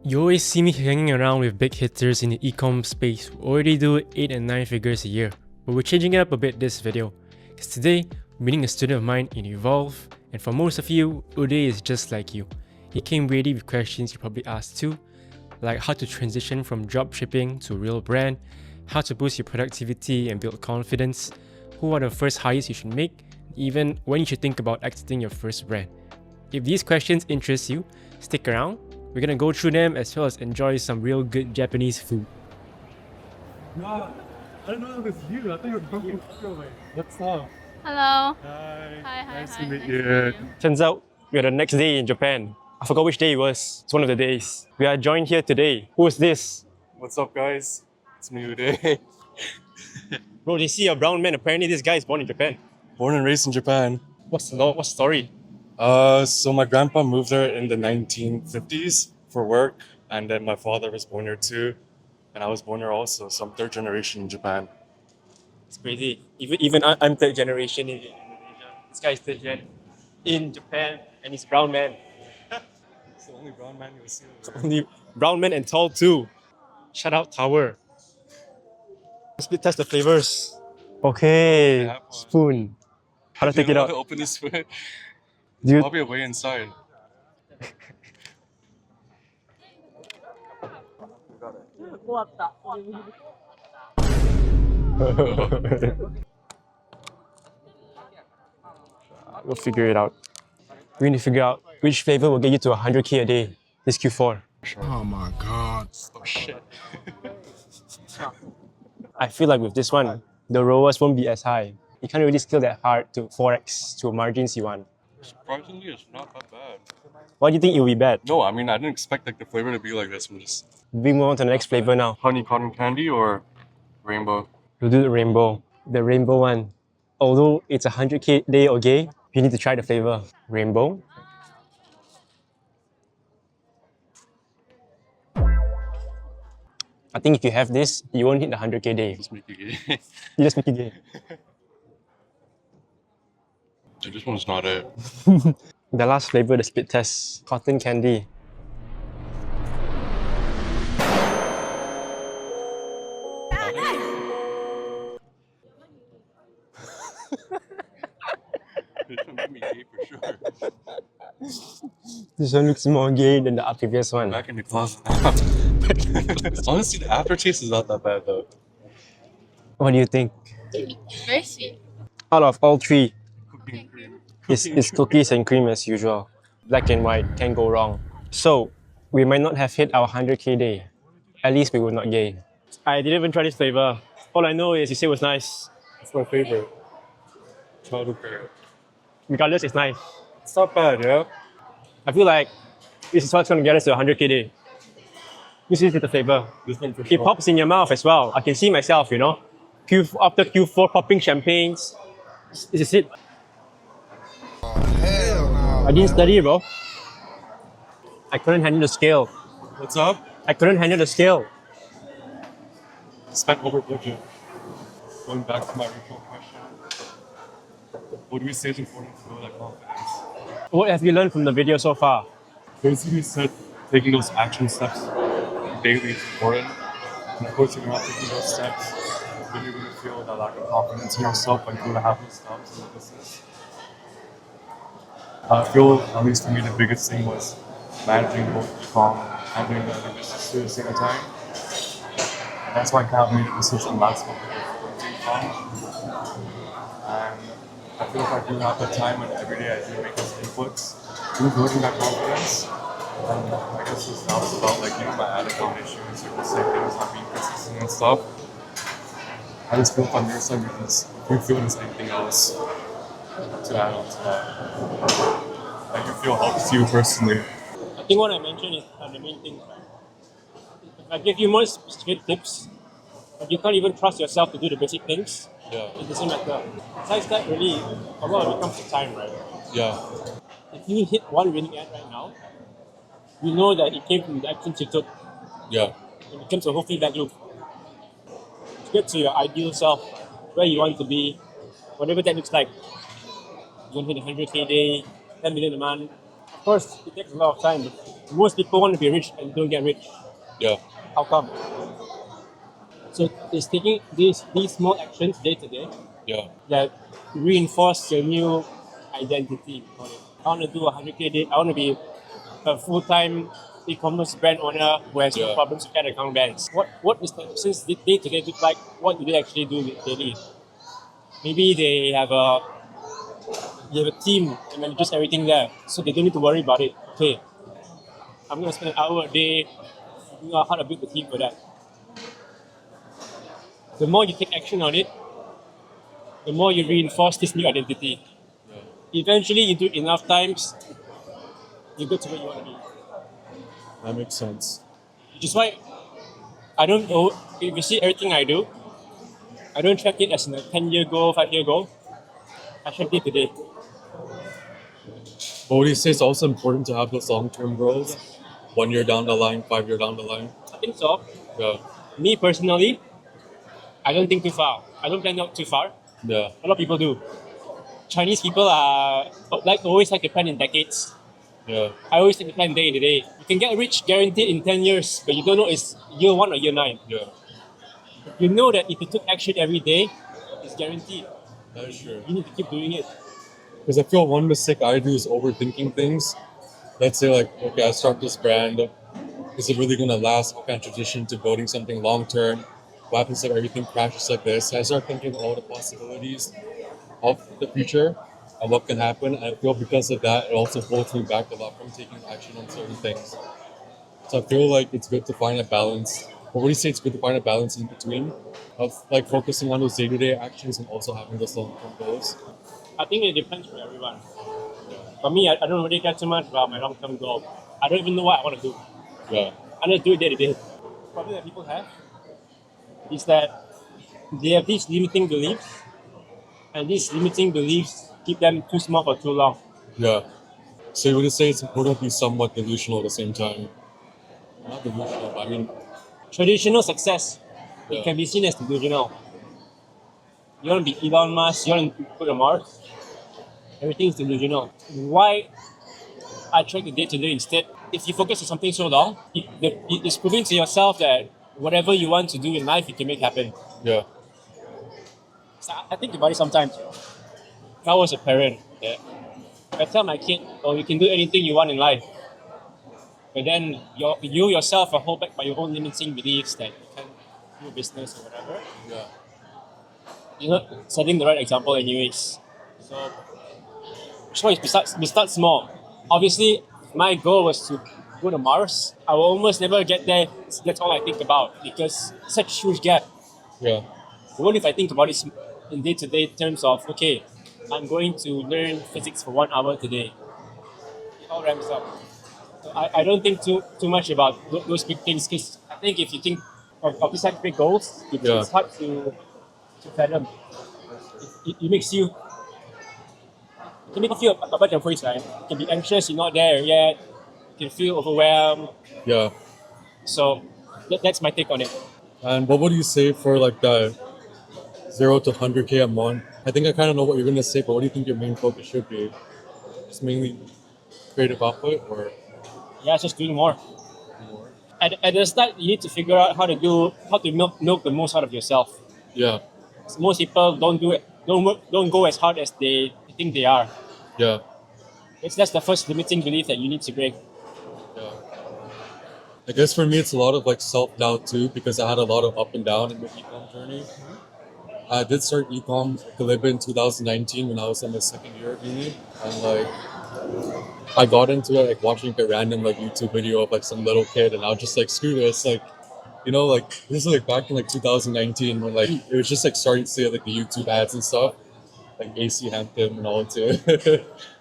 You always see me hanging around with big hitters in the ecom space who already do 8 and 9 figures a year, but we're changing it up a bit this video, because today, we're meeting a student of mine in Evolve, and for most of you, Uday is just like you. He came ready with questions you probably asked too, like how to transition from dropshipping to a real brand, how to boost your productivity and build confidence, who are the first hires you should make, even when you should think about exiting your first brand. If these questions interest you, stick around. We're gonna go through them as well as enjoy some real good Japanese food. No, I don't know if it's you. I think it's from you. What's up? Hello. Hi. Hi. Nice Hi. to meet Nice you. to meet Turns out we're the next day in Japan. I forgot which day it was. It's one of the days. We are joined here today. Who is this? What's up, guys? It's me, Uday. Bro, they see a brown man. Apparently this guy is born in Japan. Born and raised in Japan. What's the story? So my grandpa moved there in the 1950s for work, and then my father was born there too, and I was born there also. So I'm third generation in Japan. It's crazy. Even I'm third generation in Indonesia. This guy is third gen in Japan and he's a brown man. It's the only brown man you'll see over there. Only brown man and tall too. Shout out Tower. Let's test the flavors. Okay, have one. spoon. How to take it out? Open this food. Do you, Probably a way inside. we'll figure it out. We need to figure out which flavor will get you to 100k a day this Q4. Oh my god. Oh shit. I feel like with this one, the ROAS won't be as high. You can't really scale that hard to 4x to margins you want. Surprisingly, it's not that bad. Why do you think it will be bad? No, I mean I didn't expect the flavor to be like this. I'm just We move on to the next flavor now. honey cotton candy or rainbow. We'll do the rainbow. The rainbow one. Although it's 100k day or gay, you need to try the flavor. Rainbow. I think if you have this, you won't hit the 100k day. Just make it gay. You just make it gay. This one's not it. The last flavor, the split test. Cotton candy. This one made me gay for sure. This one looks more gay than the previous one. Back in the closet. Honestly, the aftertaste is not that bad though. What do you think? Very sweet. Out of all three, Cooking cream. it's cookies and cream as usual. Black and white, can't go wrong. So, we might not have hit our 100k day. At least we were not gay. I didn't even try this flavor. All I know is you say it was nice. It's my favorite. Childhood favorite. Regardless, it's nice. It's not bad, yeah? I feel like this is what's going to get us to 100k day. This is the flavor. This one for It sure. pops in your mouth as well. I can see myself, you know. After Q4, popping champagnes. This is it. Hell no. I didn't study, bro. I couldn't handle the scale. What's up? I couldn't handle the scale. Spent over budget. Going back to my original question. What do we say is important to build that confidence? What have you learned from the video so far? Basically said taking those action steps daily is important. And of course, if you're not taking those steps, then you're going to feel that lack of confidence in yourself when you're going to have those stops in the business. I feel, at least for me, the biggest thing was managing both Ecom and doing the other business at the same time. And that's why I kind of made a decision last month to Ecom. And I feel if I do have the time and every day I do make those inputs, do building that confidence. And I guess this now is about like my attitude issues or the same things, not being consistent and stuff. I just feel on your side because you feel there's anything else to add on to that. Like you feel helps you personally. I think what I mentioned is the main thing. If I give you more specific tips, but you can't even trust yourself to do the basic things, Yeah. it doesn't matter. Besides that, really, a lot of it comes to time, right? Yeah. If you hit one winning ad right now, you know that it came from the actions you took. Yeah. It becomes a whole feedback loop. To get to your ideal self, where you want to be, whatever that looks like. You want to hit 100k a day, 10 million a month. Of course, it takes a lot of time, but most people want to be rich and don't get rich. Yeah. How come? So it's taking these small actions day to day Yeah. that reinforce your new identity. I want to do 100K a day. I want to be a full-time e-commerce brand owner who has no Yeah. problems with account banks. What is the since the day to day look like? What do they actually do daily? Maybe they have a team that manages everything there, so they don't need to worry about it. Okay, I'm gonna spend an hour a day figuring out how to build the team for that. The more you take action on it, the more you reinforce this new identity. Eventually, you do it enough times, you go to where you want to be. That makes sense. Which is why I don't know if you see everything I do, I don't track it as a 10-year goal, 5-year goal. I track day to day. But what do you say? It's also important to have those long-term goals. 1 year down the line, 5 year down the line. I think so. Yeah. Me personally, I don't think too far. I don't plan out too far. Yeah. A lot of people do. Chinese people are always like to plan in decades. Yeah. I always think to plan day to day. You can get rich guaranteed in 10 years, but you don't know it's year 1 or year 9. Yeah. You know that if you took action every day, it's guaranteed. That is true. You need to keep doing it. Because I feel one mistake I do is overthinking things. Let's say like, okay, I start this brand. Is it really gonna last? How can I transition to building something long term? What happens if everything crashes like this? I start thinking all the possibilities of the future and what can happen. And I feel because of that, it also holds me back a lot from taking action on certain things. So I feel like it's good to find a balance. Or what do you say? It's good to find a balance in between of like focusing on those day-to-day actions and also having those long-term goals. I think it depends for everyone. For me, I don't really care too much about my long-term goal. I don't even know what I want to do. Yeah. I just do it day to day. The problem that people have is that they have these limiting beliefs, and these limiting beliefs keep them too small for too long. Yeah. So you would say it's important to be somewhat delusional at the same time. Not delusional, but I mean, Traditional success, Yeah. it can be seen as delusional. You want to be Elon Musk, you want to go to Mars, everything is delusional. Why I track the day to day instead? If you focus on something so long, it's proving to yourself that whatever you want to do in life, you can make happen. yeah. So I think about it sometimes. If I was a parent, yeah, I tell my kid, "Oh, you can do anything you want in life," but then you yourself are held back by your own limiting beliefs that you can't do business or whatever. Yeah. You're not setting the right example, anyways. So, which one is we start small. Obviously, my goal was to go to Mars. I will almost never get there. That's all I think about because such a huge gap. Yeah. But what if I think about it in day-to-day terms of, okay, I'm going to learn physics for 1 hour today. It all ramps up. So I don't think too much about those big things because I think if you think of these type of big goals, Yeah. it's hard to fathom. It makes you, it can make you feel a bunch of ways, right? You can be anxious, you're not there yet. You can feel overwhelmed. Yeah. So that's my take on it. And what would you say for like the 0 to 100K a month? I think I kind of know what you're going to say, but what do you think your main focus should be? Just mainly creative output or Yeah, it's just doing more. more? At the start, you need to figure out how to milk the most out of yourself. Yeah. So most people don't do it, don't go as hard as they think they are. Yeah. That's the first limiting belief that you need to break. Yeah. I guess for me, it's a lot of like self-doubt too, because I had a lot of up and down in my ecom journey. I did start ecom a little bit in 2019 when I was in my second year of uni, and like I got into it like watching a random like YouTube video of like some little kid, and I was just like, screw this, like like this is like back in like 2019 when like it was just like starting to see like the YouTube ads and stuff, like AC Hampton and all too.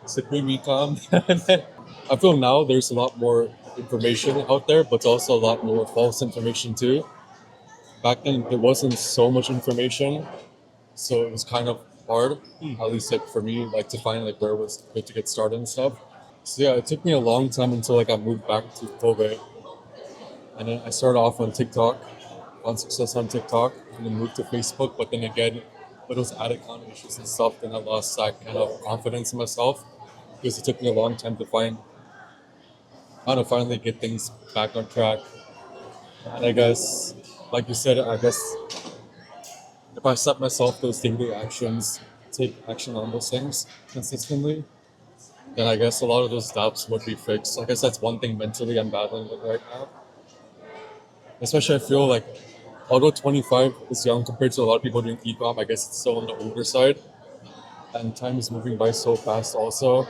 Supreme Ecom. And then I feel now there's a lot more information out there, but also a lot more false information too. Back then there wasn't so much information, so it was kind of hard, at least like for me, like to find like where it was good to get started and stuff. So yeah, it took me a long time until like I moved back to COVID. And then I started off on TikTok, found success on TikTok, and then moved to Facebook. But then again, with those ad account issues and stuff, then I lost that kind of confidence in myself because it took me a long time to find I don't know, finally get things back on track. And I guess, like you said, I guess if I set myself those daily actions, take action on those things consistently, then I guess a lot of those doubts would be fixed. I guess that's one thing mentally I'm battling with right now. Especially I feel like although 25 is young compared to a lot of people doing ecom, I guess it's still on the older side. And time is moving by so fast also.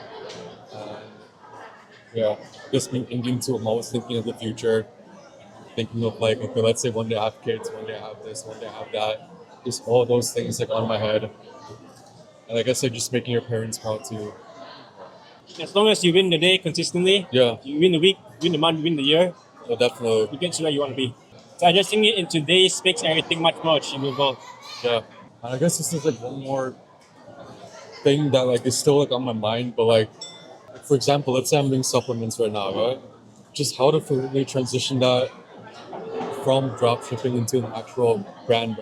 And yeah, just being thinking to I'm always thinking of the future, thinking of like, okay, let's say one day I have kids, one day I have this, one day I have that. Just all those things like on my head. And I guess like just making your parents proud too. As long as you win the day consistently, Yeah, you win the week, win the month, win the year, so definitely. you get to where you want to be. So adjusting it in today's makes everything much more achievable. Yeah. And I guess this is like one more thing that like is still like on my mind, but like for example, let's say I'm doing supplements right now, right? Just how to fully transition that from drop shipping into an actual brand.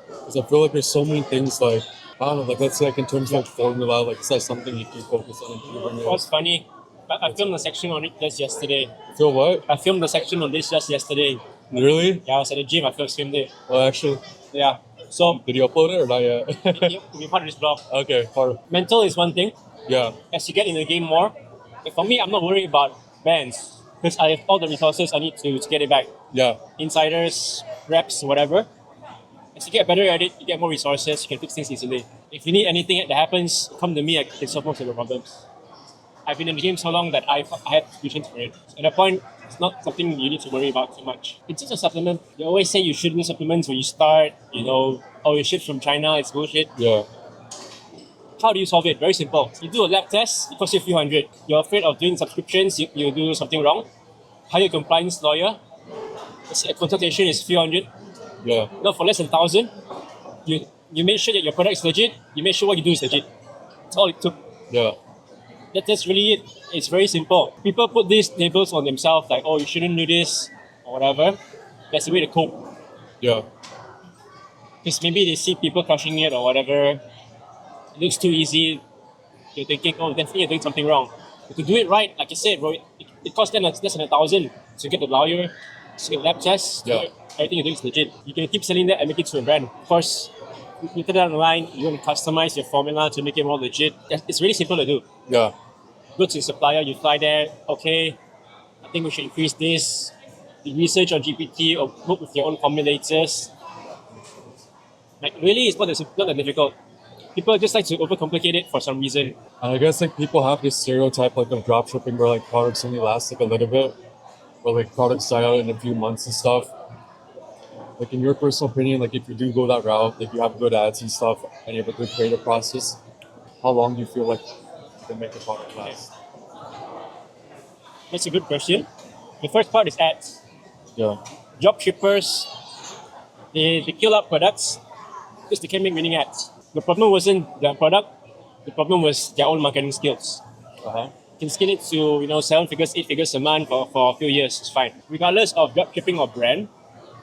Because I feel like there's so many things like I don't know, like let's say like in terms of like formula, like is that something you can focus on improving It was funny. I filmed a section on it just yesterday. Feel what? I filmed a section on this just yesterday. Really? Yeah, I was at the gym. I first filmed it. Well actually Yeah. So did you upload it or not yet? it will be part of this blog. Okay, part Mental is one thing. yeah. As you get in the game more, like for me, I'm not worried about bands because I have all the resources I need to get it back. Yeah. Insiders, reps, whatever. As you get better at it, you get more resources, you can fix things easily. If you need anything that happens, come to me, I can solve most of your problems. I've been in the game so long that I have solutions for it. At that point, it's not something you need to worry about too much. It's just a supplement. They always say you shouldn't use supplements when you start, oh, you ship from China, it's bullshit. Yeah. How do you solve it? Very simple. You do a lab test, it costs you a few hundred. You're afraid of doing subscriptions, you do something wrong. Hire a compliance lawyer. A consultation is a few hundred. Yeah. No, for less than 1,000, you make sure that your product is legit. You make sure what you do is legit. That's all it took. Yeah. That's really it. It's very simple. People put these labels on themselves like, oh, you shouldn't do this or whatever. That's the way to cope. Yeah. Because maybe they see people crushing it or whatever. It looks too easy. You're thinking, oh, definitely you're doing something wrong. But to do it right, like I said, bro, it costs them less than 1,000 to get the lawyer, to get lab tests. Yeah. Everything you're doing is legit. You can keep selling that and make it to a brand. Of course, later down the line, you want to customize your formula to make it more legit. It's really simple to do. Yeah. Go to the supplier, you fly there, okay, I think we should increase this. You research on GPT or work with your own formulators. Like really, it's not that difficult. People just like to overcomplicate it for some reason. And I guess like people have this stereotype like of dropshipping where like products only last like a little bit, or like products die out in a few months and stuff. Like in your personal opinion, like if you do go that route, like you have good ads and stuff, and you have a good creative process, how long do you feel like you can make a product last? That's a good question. The first part is ads. Yeah. Job shippers, they kill out products because they can't make winning ads. The problem wasn't the product, the problem was their own marketing skills. Uh-huh. You can scale it to 7 figures, 8 figures a month for a few years, it's fine. Regardless of drop shipping or brand,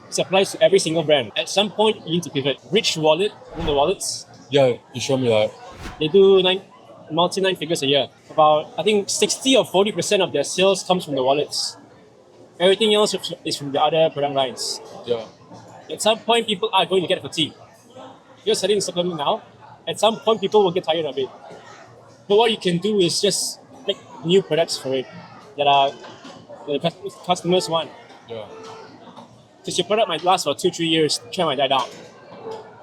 it applies to every single brand. At some point, you need to pivot. Rich Wallet, the wallets, Yeah, you showed me that. they do 9 figures a year. About, I think 60 or 40% of their sales comes from the wallets. Everything else is from the other product lines. Yeah. At some point, people are going to get fatigue. You're selling a supplement now. At some point, people will get tired of it. But what you can do is just make new products for it that the customers want. Yeah. Because your product might last for 2-3 years, the trend might die down.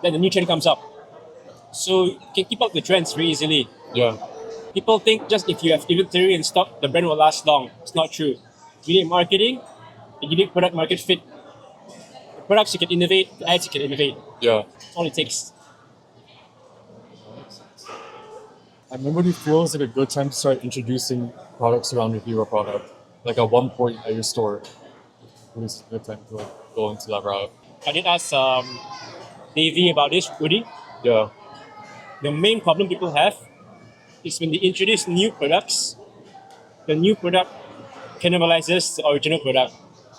Then the new trend comes up. So you can keep up the trends very easily. Yeah. People think just if you have inventory in stock, the brand will last long. It's not true. You need marketing, and you need product market fit. The products you can innovate, the ads you can innovate. Yeah. That's all it takes. And when would you feel is like a good time to start introducing products around your hero product? Like at one point at your store, when is a good time to like go into that route? I did ask Davey about this, Woody. Yeah. The main problem people have is when they introduce new products, the new product cannibalizes the original product.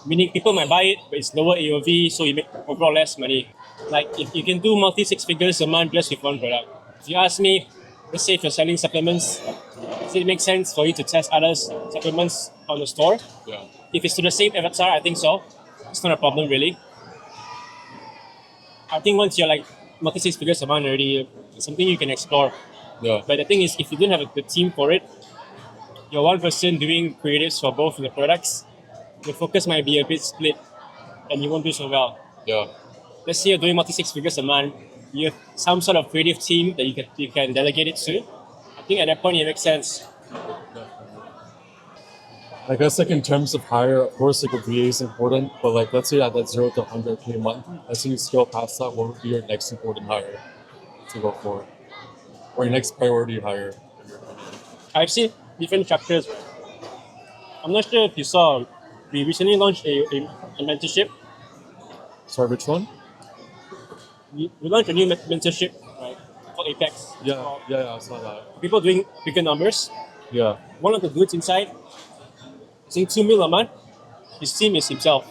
Meaning people might buy it, but it's lower AOV, so you make overall less money. Like if you can do multi 6 figures a month just with one product. If you ask me, let's say if you're selling supplements, Does it make sense for you to test other supplements on the store? Yeah. If it's to the same avatar, I think so. It's not a problem really. I think once you're like multi six figures a month already, it's something you can explore. Yeah. But the thing is, if you don't have the team for it, you're one person doing creatives for both of the products, your focus might be a bit split and you won't do so well. Yeah. Let's say you're doing multi six figures a month, you have some sort of creative team that you can delegate it to. I think at that point it makes sense. I guess like in terms of hire, of course like a VA is important, but like let's say at that 0 to 100K a month, as soon as you scale past that, what would be your next important hire to go for? Or your next priority hire? I've seen different structures. I'm not sure if you saw, we recently launched a mentorship. Sorry, which one? We launched a new mentorship, right? Called Apex. Yeah, I saw that. People doing bigger numbers. Yeah. One of the dudes inside, saying 2 mil a month. His team is himself.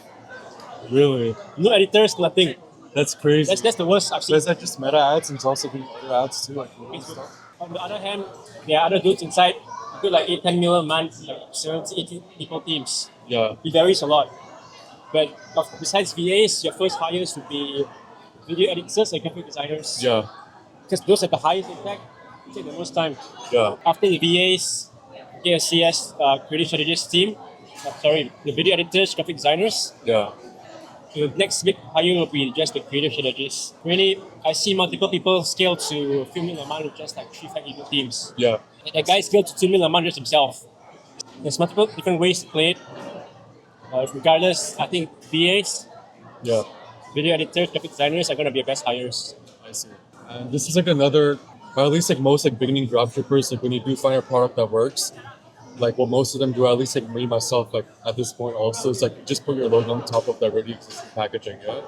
Really? No editors, nothing. That's crazy. That's the worst I've So seen. is that just meta ads and it's also doing other ads too, like movie stuff? On the other hand, there are other dudes inside who do like 8-10 mil a month, like 70-80 people teams. Yeah. It varies a lot. But besides VAs, your first hires would be video editors and graphic designers. Yeah. Because those have the highest impact, take the most time. Yeah. After the VAs, get a CS creative strategist team. The video editors, graphic designers. Yeah. The next big hire will be just the creative strategist. Really, I see multiple people scale to a few million a month with just like 3-5 people teams. Yeah. A guy scaled to 2 million a month just himself. There's multiple different ways to play it. Regardless, I think VAs, Yeah. video editors, graphic designers are going to be your best hires. I see. And this is like another, or at least like most like beginning dropshippers, like when you do find a product that works, like what most of them do, at least like me myself, like at this point also, is like just put your logo on top of the already existing packaging. Yeah.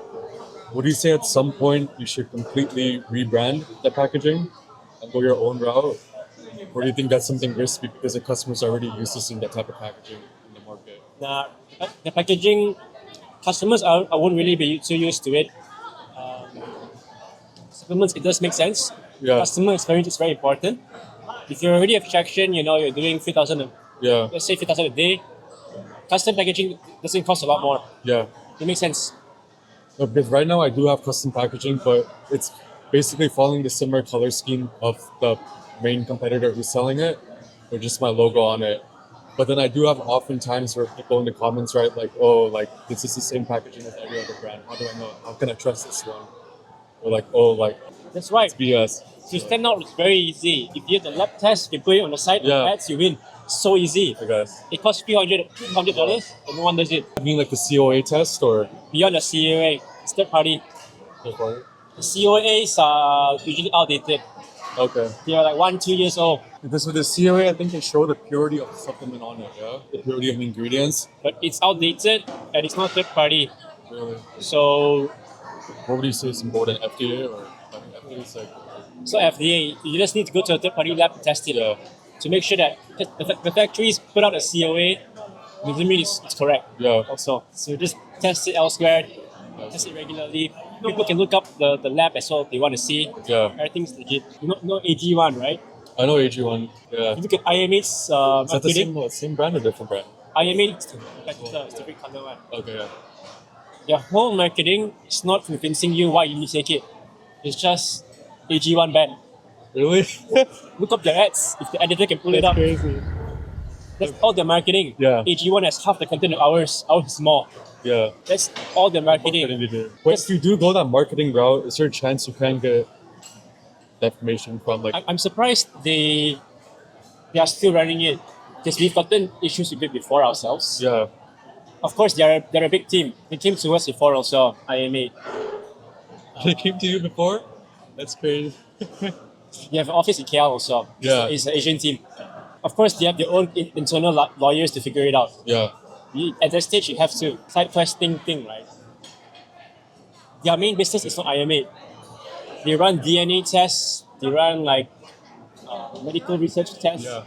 Would you say at some point you should completely rebrand the packaging and go your own route, or do you think that's something risky because the customers are already used to seeing that type of packaging in the market? The packaging, customers I won't really be too used to it. Supplements, it does make sense. Yeah. Customer experience is very important. If you already have traction, you're doing 3,000, Yeah. let's say 3,000 a day, custom packaging doesn't cost a lot more. Yeah. It makes sense. No, because right now I do have custom packaging, but it's basically following the similar color scheme of the main competitor who's selling it, with just my logo on it. But then I do have often times where people in the comments write like, oh, like this is the same packaging as every other brand. How do I know? How can I trust this one? Or like, oh, like That's right. it's BS. To stand out is very easy. If you have the lab test, you put it on the site, Yeah. ads, you win. So easy. I guess. It costs $200 and no one does it. I mean like the COA test or Beyond the COA, it's third party. The COAs are usually outdated. Okay. They are like 1-2 years old. Because with the COA, I think they show the purity of the supplement on it, yeah? The purity of the ingredients. But it's outdated and it's not third party. Really. So What would you say is more than FDA or FDA is like, FDA, you just need to go to a third party lab to test it. yeah. To make sure that the factories put out a COA doesn't mean it's correct. Yeah. Also, so just test it elsewhere, test it regularly. People can look up the lab as well if they want to see. Yeah. Everything's legit. You know AG1, right? I know AG1. Yeah. If you look at IMA's Is that the marketing, same brand or different brand? IMA is the competitor, it's the big color one. Okay, yeah. Their whole marketing is not convincing you why you need to take it. It's just AG1 band. Really? Look up their ads. If the editor can pull it up, crazy. that's all their marketing. Yeah. AG1 has half the content of ours. Ours is more. Yeah. That's all their marketing. But if you do go that marketing route, is there a chance you can get information from like I'm surprised they are still running it because we've gotten issues with it before ourselves. yeah. Of course, they're a big team. They came to us before also, IMA. They came to you before? That's crazy. They have an office in KL also. Yeah. It's an Asian team. Of course, they have their own internal lawyers to figure it out. Yeah. At that stage, you have to. Side questing thing, right? Their main business is not IMA. They run DNA tests. They run like medical research tests. Yeah.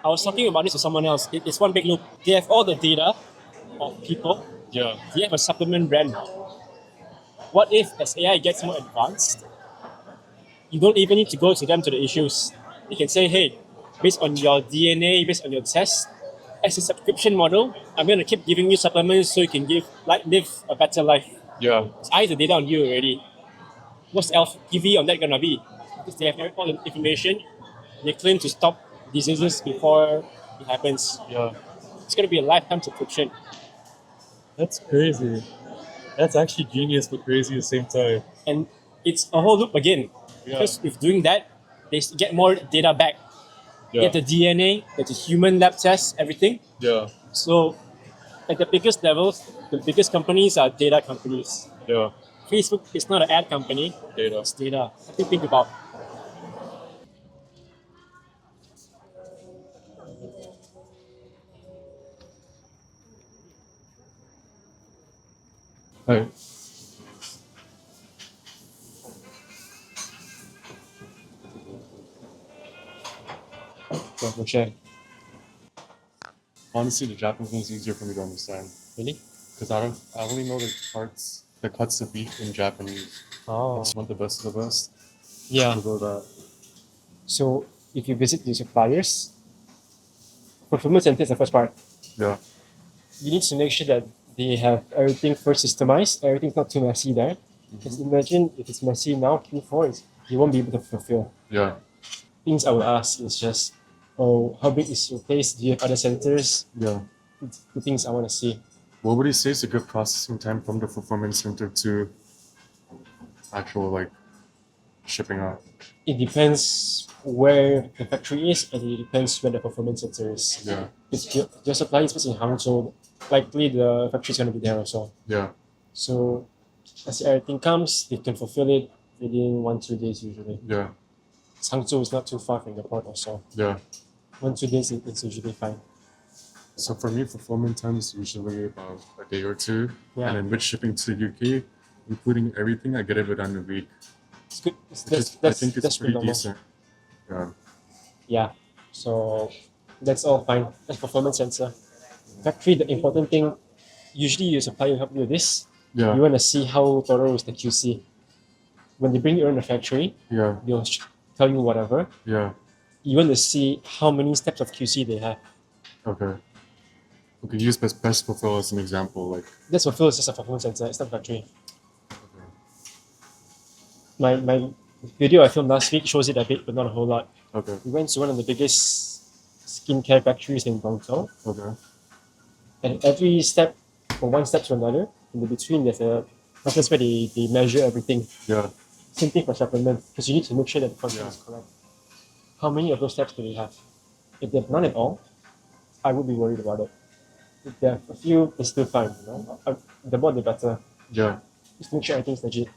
I was talking about this to someone else. It's one big loop. They have all the data of people. Yeah. They have a supplement brand now. What if, as AI gets more advanced, you don't even need to go to them to the issues. You can say, hey, based on your DNA, based on your test, as a subscription model, I'm going to keep giving you supplements so you can live a better life. Yeah. I have the data on you already. What's LTV on that going to be? Because they have all the information. They claim to stop diseases before it happens. Yeah. It's going to be a lifetime subscription. That's crazy. That's actually genius but crazy at the same time. And it's a whole loop again. Yeah. Because with doing that, they get more data back. Yeah. Get the DNA, get the human lab tests, everything. Yeah. So at the biggest levels, the biggest companies are data companies. Yeah. Facebook is not an ad company, Data. it's data. What do you think about? Right. For sure. Honestly, the Japanese one is easier for me to understand Really? because I only know the cuts of beef in Japanese. Oh. It's one of the best of the best. Yeah. Although that. So if you visit the suppliers, fulfillment center is the first part. Yeah. You need to make sure that they have everything first systemized, everything's not too messy there. Because imagine if it's messy now, Q4, you won't be able to fulfill. Yeah. Things I would ask is just, oh, how big is your place? Do you have other centers? Yeah. It's the things I want to see. What would you say is a good processing time from the fulfillment center to actual like shipping out? It depends where the factory is and it depends where the fulfillment center is. Yeah. If your supply is based in Hangzhou, likely the factory is going to be there also. Yeah. So as everything comes, they can fulfill it within 1-2 days usually. Yeah. Hangzhou is not too far from the port also. Yeah. 1-2 days it's usually fine. So for me, fulfillment time is usually about a day or two. Yeah. And then with shipping to the UK, including everything, I get it within a week. It's good. I think it's that's pretty normal. decent. Yeah. Yeah. So that's all fine. That's fulfillment center. Factory, the important thing, usually your supplier will help you with this. Yeah. You want to see how thorough is the QC. When they bring you in the factory, Yeah. they'll tell you whatever. Yeah. You want to see how many steps of QC they have. Okay. We could use best fulfill as an example. Like. That's fulfill is just a fulfillment center. It's not factory. My video I filmed last week shows it a bit, but not a whole lot. Okay. We went to one of the biggest skincare factories in Guangzhou, Okay. and every step, from one step to another, in the between there's that's where they measure everything. Yeah. Same thing for supplement, because you need to make sure that the content Yeah. is correct. How many of those steps do they have? If they have none at all, I would be worried about it. If they have a few, it's still fine. You know, the more the better. Yeah. Just make sure everything's legit.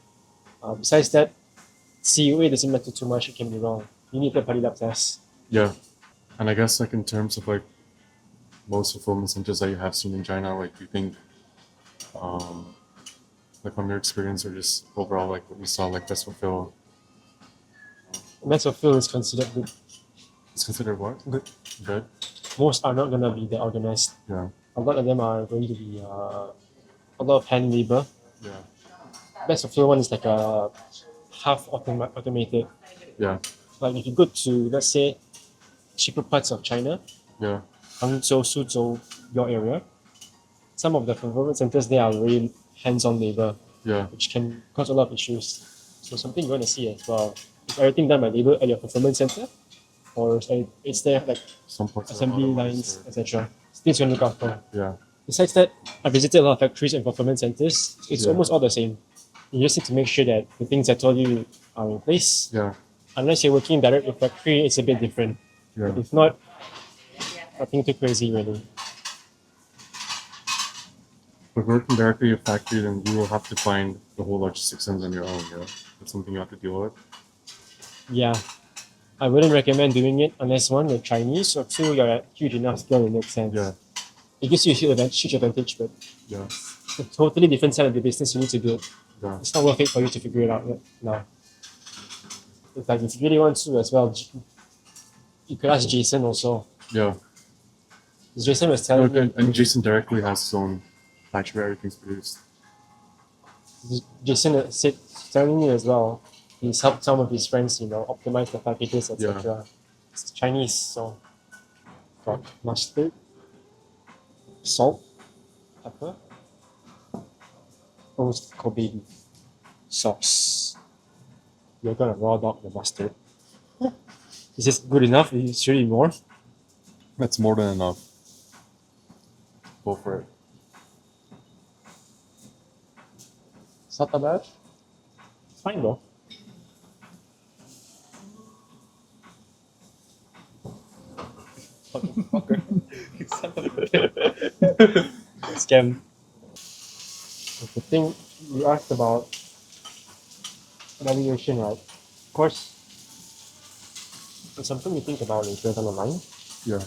Besides that, COA doesn't matter too much. It can be wrong. You need third-party lab tests. Yeah. And I guess like in terms of like most fulfillment centers that you have seen in China, like do you think like from your experience or just overall like what you saw like best fulfill Mass fulfill is considered good. it's considered what? Good. Good? Most are not gonna be that organized. Yeah. A lot of them are going to be a lot of hand labor. Yeah. Best fulfill one is like a half automated. Yeah. Like if you go to, let's say, cheaper parts of China, Yeah. Hangzhou, Suzhou, your area, some of the fulfillment centers there are really hands-on labor, Yeah. which can cause a lot of issues. So something you want to see as well. Is everything done by labor at your fulfillment center? Or is there like Some parts assembly are lines, automated etc.? Things you want to look out for. Yeah. Besides that, I visited a lot of factories and fulfillment centers. It's Yeah. almost all the same. You just need to make sure that the things I told you are in place. Yeah. Unless you're working direct with factory, it's a bit different. Yeah. If not, nothing too crazy really. But working directly with factory, then you will have to find the whole logistics ends on your own, yeah? That's something you have to deal with. Yeah. I wouldn't recommend doing it unless one, you're Chinese, or two, you're at huge enough scale in that sense. Yeah. It gives you a huge advantage, but Yeah. it's a totally different side of the business you need to build. Yeah. It's not worth it for you to figure it out yet now. It's like if you really want to as well, you could ask Jason also. Yeah. Jason was telling me, And Jason directly has his own batch where everything's produced. Jason said, telling me as well, he's helped some of his friends, optimize the packages, etc. It's Chinese, so got mustard, salt, pepper, roast Kobe sauce. You're gonna raw dog the mustard. Is this good enough? Should it be more? That's more than enough. Go for it. It's not that bad. It's fine though. Fucker. Scam. The thing you asked about valuation, right? Of course, it's something you think about later down the line. Yeah.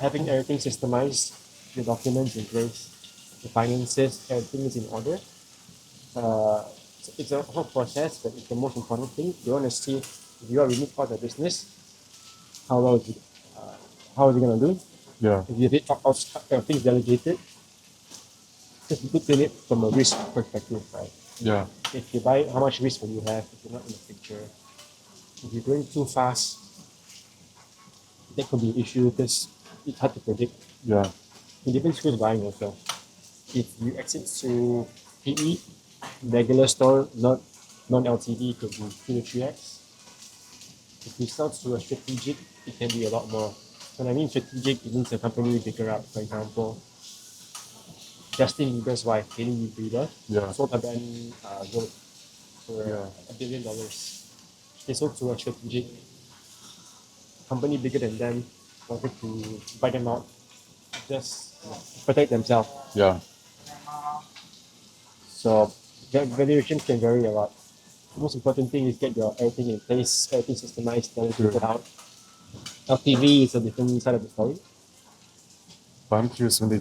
Having everything systemized, the documents in place, the finances, everything is in order. It's a whole process, but it's the most important thing. You want to see if you are really part of the business, how well is it, how is it gonna do? Yeah. If you did things delegated, just look at it from a risk perspective, right? Yeah. If you buy, how much risk will you have if you're not in the picture? If you're going too fast, that could be an issue because it's hard to predict. Yeah. It depends who's buying also. If you exit to PE, regular store, not non-LTV, could be 2 to 3x. If you sell to a strategic, it can be a lot more. When I mean strategic, it means a company bigger up. For example, Justin Bieber's wife, Hailey Bieber, Yeah. sold a brand gold for Yeah. $1 billion. They sold to a strategic company bigger than them, wanted to buy them out, just protect themselves. Yeah. So valuation can vary a lot. The most important thing is get your everything in place, everything systemized, delegated Sure. out. LTV is a different side of the story. But I'm curious when they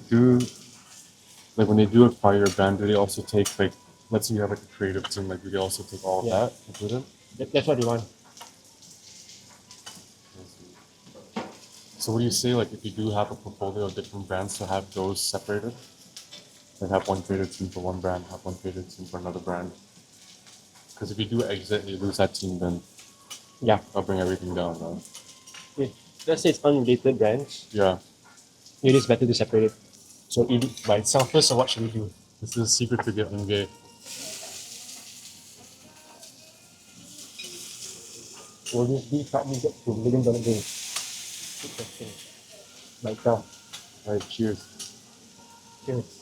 do acquire a brand, do they also take like, let's say you have like a creative team, like do they also take all of Yeah. that included? That's what they want. So what do you say, like if you do have a portfolio of different brands, to have those separated? Like have one creative team for one brand, have one creative team for another brand. Because if you do exit and you lose that team, then Yeah. that'll bring everything down, right? If, let's say it's unrelated brands, Yeah. it is better to separate it. So eat it by itself first, so what should we do? This is a secret to getting gay. Will this be help me get to $1 million goal? Good question. By itself. Alright, cheers. Cheers.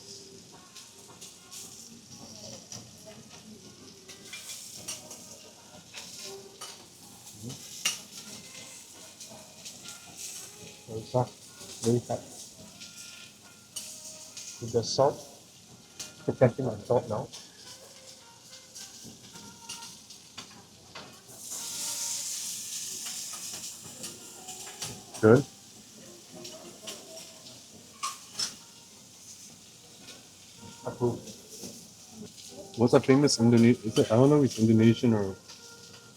Very soft, very fat. With the salt, we're testing on salt now. Good? Approved. What's that famous Indonesian? Is it, I don't know if it's Indonesian or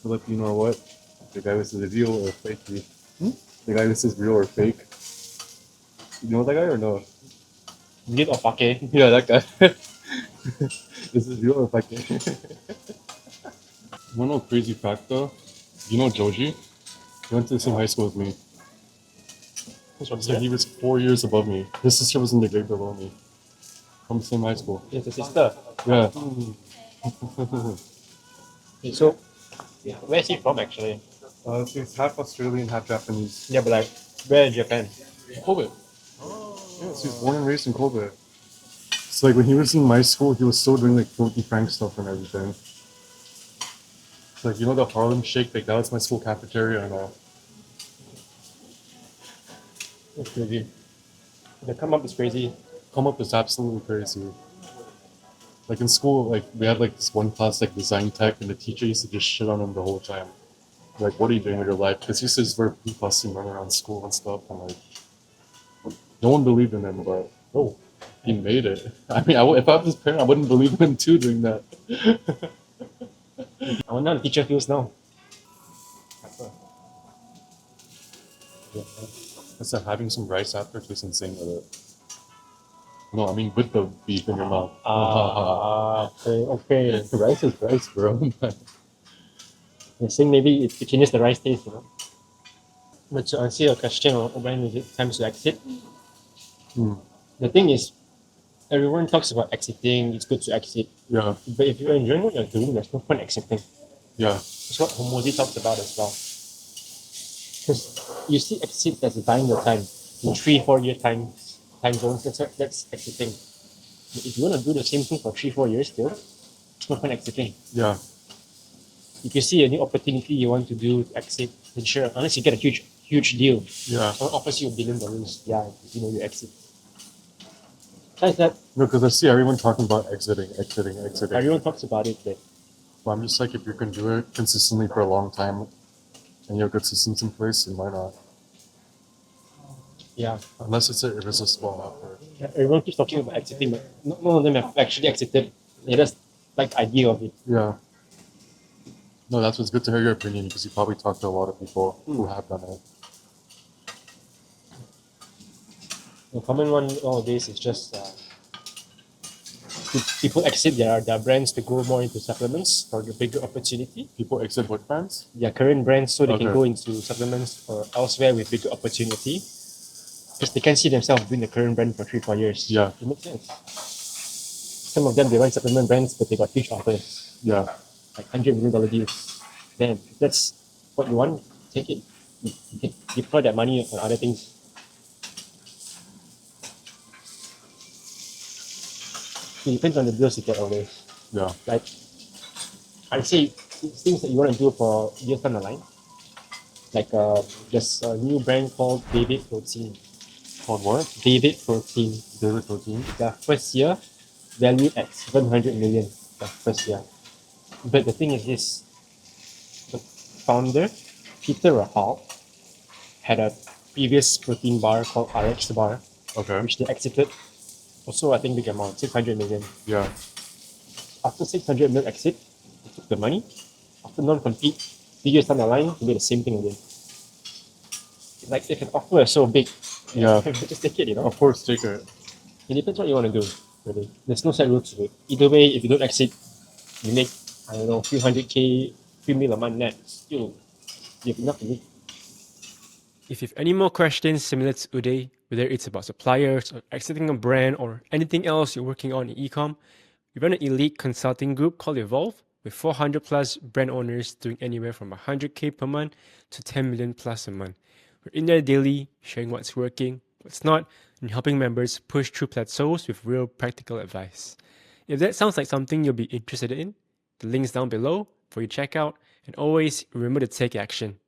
Filipino or what. The guy was is it real or fake? The guy this is real or fake. You know that guy or no? Lit or pake? Yeah, that guy. This is real or fake? One more crazy fact though. You know Joji? He went to the same high school as me. Who's from So here? he was 4 years above me. His sister was in the grade below me. From the same high school. It's a sister. Yeah. So, where's he from actually? So he's half Australian, half Japanese. Yeah, but like, where in Japan? Kobe. Yeah, so he's born and raised in Kobe. So like when he was in my school, he was still doing like Filthy Frank stuff and everything. So, like you know the Harlem Shake, like that was my school cafeteria and all. It's crazy. The come up is crazy. Come up is absolutely crazy. Like in school, like we had like this one class like design tech, and the teacher used to just shit on him the whole time. Like, what are you doing with your life? Because he used to just wear plus and run around school and stuff, and like no one believed in him, but Oh, he made it. I mean, if I was his parent, I wouldn't believe in him too doing that. I wonder how the teacher feels now. Instead of having some rice after, tastes insane with it. No, I mean with the beef in your mouth. Okay. Rice is rice, bro. You're saying maybe it changes the rice taste, you know? But to answer your question on when is it time to exit, Hmm. the thing is, everyone talks about exiting, it's good to exit. Yeah. But if you're enjoying what you're doing, there's no point exiting. Yeah. That's what Homozy talks about as well. Because you see exit as buying your time in 3-4 year time zones, that's exiting. But if you want to do the same thing for 3-4 years still, there's no point exiting. Yeah. If you see a new opportunity you want to do to exit, then sure, unless you get a huge deal, Yeah. someone offers you $1 billion, yeah, you exit. Besides that, No, because I see everyone talking about exiting. everyone talks about it, but But I'm just like, if you can do it consistently for a long time and you have good systems in place, then why not? yeah, Unless it's an irresistible offer. everyone keeps talking about exiting, but none of them have actually exited. They just like the idea of it. Yeah. No, that's what's good to hear your opinion because you probably talk to a lot of people who have done it. The common one nowadays is just people exit their brands to go more into supplements for the bigger opportunity. People exit what brands? Their current brands so they can Okay. go into supplements or elsewhere with bigger opportunity. Because they can't see themselves doing the current brand for 3-4 years. Yeah. It makes sense. Some of them they run supplement brands, but they got huge offers, Yeah. like $100 million deals. Then if that's what you want, take it. You can deploy that money on other things. It depends on the deals you get always. Yeah. Like I'd say things that you want to do for years down the line. Like there's a new brand called David Protein. Called what? David Protein. Daily protein. The first year valued at 700 million. The first year. But the thing is this, the founder, Peter Rahal, had a previous protein bar called RX Bar, Okay. which they exited. Also, I think big amount, 600 million. Yeah. After 600 million exit, they took the money. After non-compete, 3 years down the line, they did the same thing again. Like if an offer is so big, Yeah. just take it, Of course, take it. It depends what you want to do, really. There's no set rules to it. Either way, if you don't exit, you make, I don't know, a few hundred K, few mil a month net, still, you have enough to live. If you have any more questions similar to Uday, whether it's about suppliers or exiting a brand or anything else you're working on in Ecom, we run an elite consulting group called Evolve with 400 plus brand owners doing anywhere from 100K per month to 10 million plus a month. We're in there daily, sharing what's working, what's not, and helping members push through plateaus with real practical advice. If that sounds like something you'll be interested in, the link's down below for you to check out, and always remember to take action.